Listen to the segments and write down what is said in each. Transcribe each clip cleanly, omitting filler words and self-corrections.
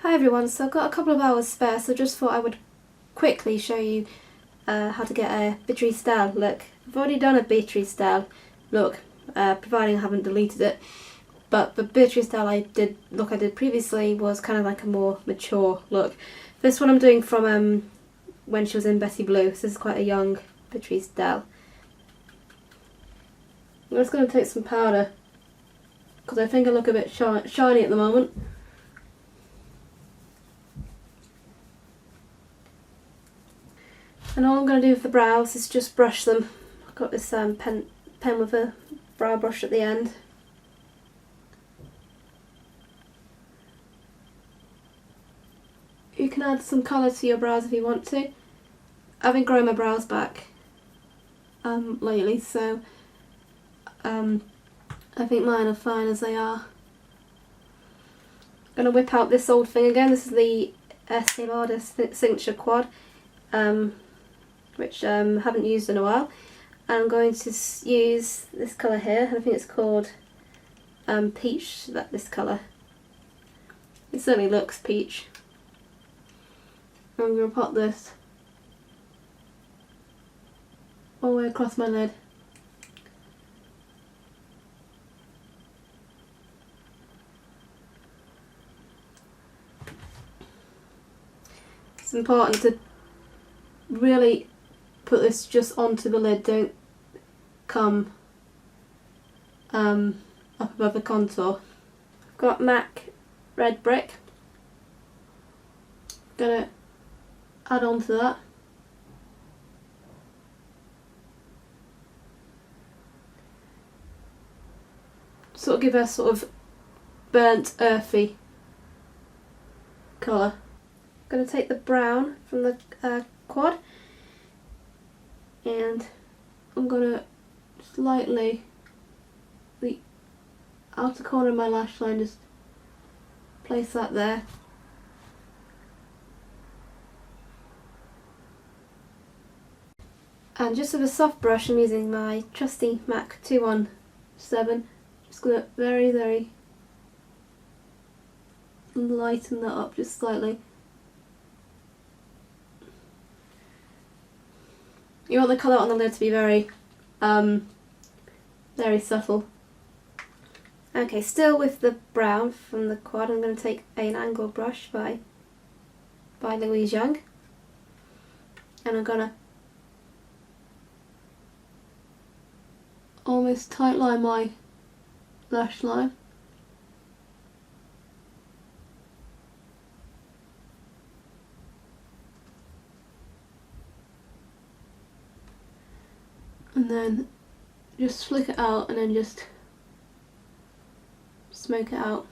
Hi everyone, so I've got a couple of hours spare, so just thought I would quickly show you how to get a Beatrice Dalle look. I've already done a Beatrice Dalle look, providing I haven't deleted it, but the Beatrice Dalle I did previously was kind of like a more mature look. This one I'm doing from when she was in Betty Blue, so this is quite a young Beatrice Dalle. I'm just going to take some powder, because I think I look a bit shiny at the moment. And all I'm going to do with the brows is just brush them. I've got this pen with a brow brush at the end. You can add some colour to your brows if you want to. I've been growing my brows back lately, so I think mine are fine as they are. I'm going to whip out this old thing again. This is the Estee Lauder Signature Quad, which I haven't used in a while. I'm going to use this colour here. I think it's called Peach, this colour. It certainly looks peach. I'm going to pop this all the way across my lid. It's important to really put this just onto the lid, don't come up above the contour. I've got MAC Red Brick. Gonna add on to that. Sort of give a sort of burnt, earthy colour. I'm going to take the brown from the quad, and I'm going to slightly, the outer corner of my lash line, just place that there. And just with a soft brush, I'm using my trusty MAC 217, just going to very lighten that up just slightly. You want the colour on the lid to be very subtle. Okay, still with the brown from the quad, I'm going to take an angled brush by Louise Young, and I'm going to almost tightline my lash line. And then just flick it out, and then just smoke it out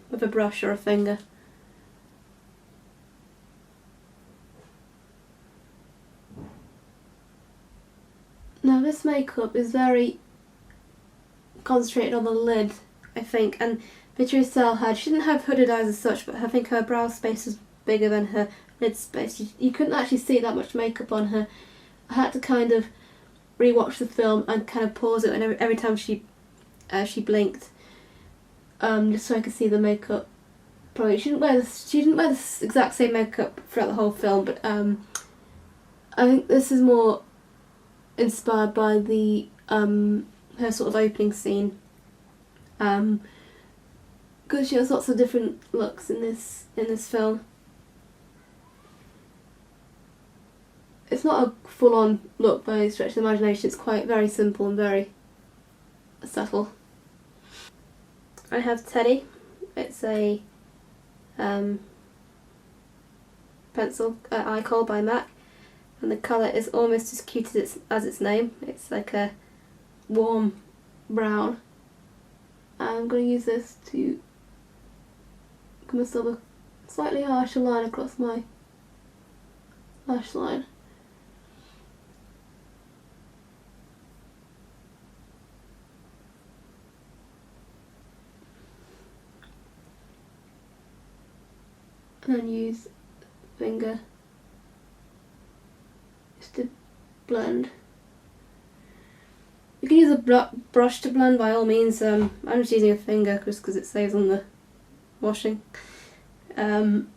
with a brush or a finger. Now this makeup is very concentrated on the lid, I think, and Beatrice Dalle she didn't have hooded eyes as such, but I think her brow space was bigger than her lid space. You couldn't actually see that much makeup on her. I had to kind of rewatch the film and kind of pause it every time she blinked, just so I could see the makeup. Probably she didn't wear this exact same makeup throughout the whole film, but I think this is more inspired by the her sort of opening scene, because she has lots of different looks in this film. It's not a full-on look by any stretch of the imagination. It's quite very simple and very subtle. I have Teddy. It's a pencil Eye Kohl by MAC, and the colour is almost as cute as its name. It's like a warm brown. I'm going to use this to give myself a slightly harsher line across my lash line. And then use finger just to blend. You can use a brush to blend by all means. I'm just using a finger just because it saves on the washing. And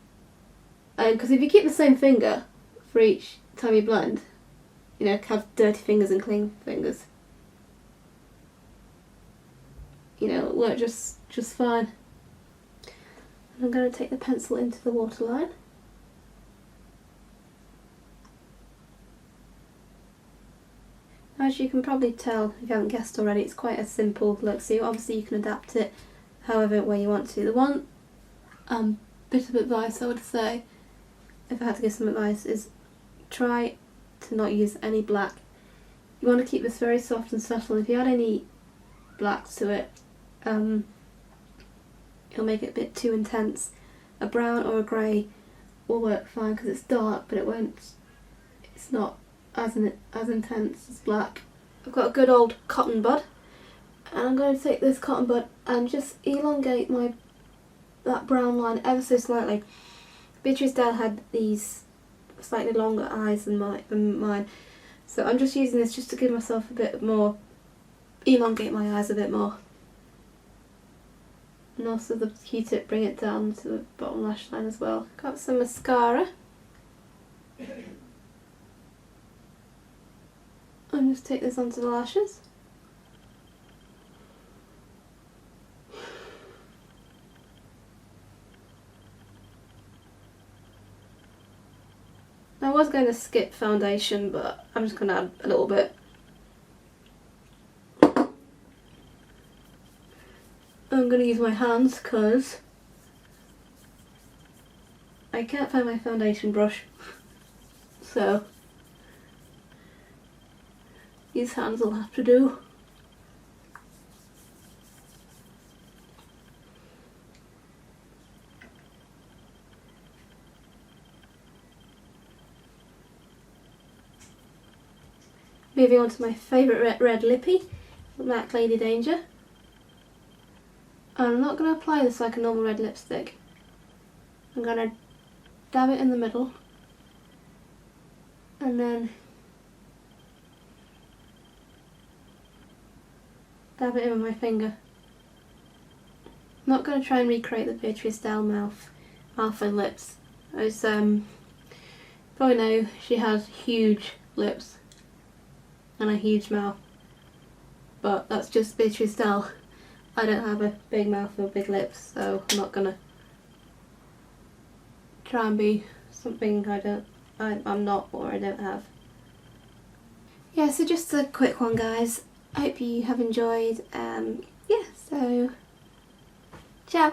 because if you keep the same finger for each time you blend, you know, have dirty fingers and clean fingers, you know, it'll work just fine. And I'm going to take the pencil into the waterline. As you can probably tell, if you haven't guessed already, it's quite a simple look, so obviously you can adapt it however way you want to. The one bit of advice I would say, if I had to give some advice, is try to not use any black. You want to keep this very soft and subtle. If you add any blacks to it, it'll make it a bit too intense. A brown or a grey will work fine because it's dark, but it's not as intense as black. I've got a good old cotton bud, and I'm going to take this cotton bud and just elongate that brown line ever so slightly. Beatrice Dalle had these slightly longer eyes than mine, so I'm just using this just to give myself a bit more, elongate my eyes a bit more. And also the Q-tip, bring it down to the bottom lash line as well. Got some mascara. And just take this onto the lashes. I was going to skip foundation, but I'm just going to add a little bit. I'm going to use my hands because I can't find my foundation brush, so these hands will have to do. Moving on to my favourite red lippy, MAC Lady Danger. I'm not going to apply this like a normal red lipstick. I'm going to dab it in the middle and then dab it in with my finger. I'm not going to try and recreate the Beatrice Dalle mouth and lips. As probably know, she has huge lips and a huge mouth, but that's just Beatrice Dalle. I don't have a big mouth or big lips, so I'm not gonna try and be something I'm not or I don't have. Yeah, so just a quick one, guys. I hope you have enjoyed. Yeah, so ciao.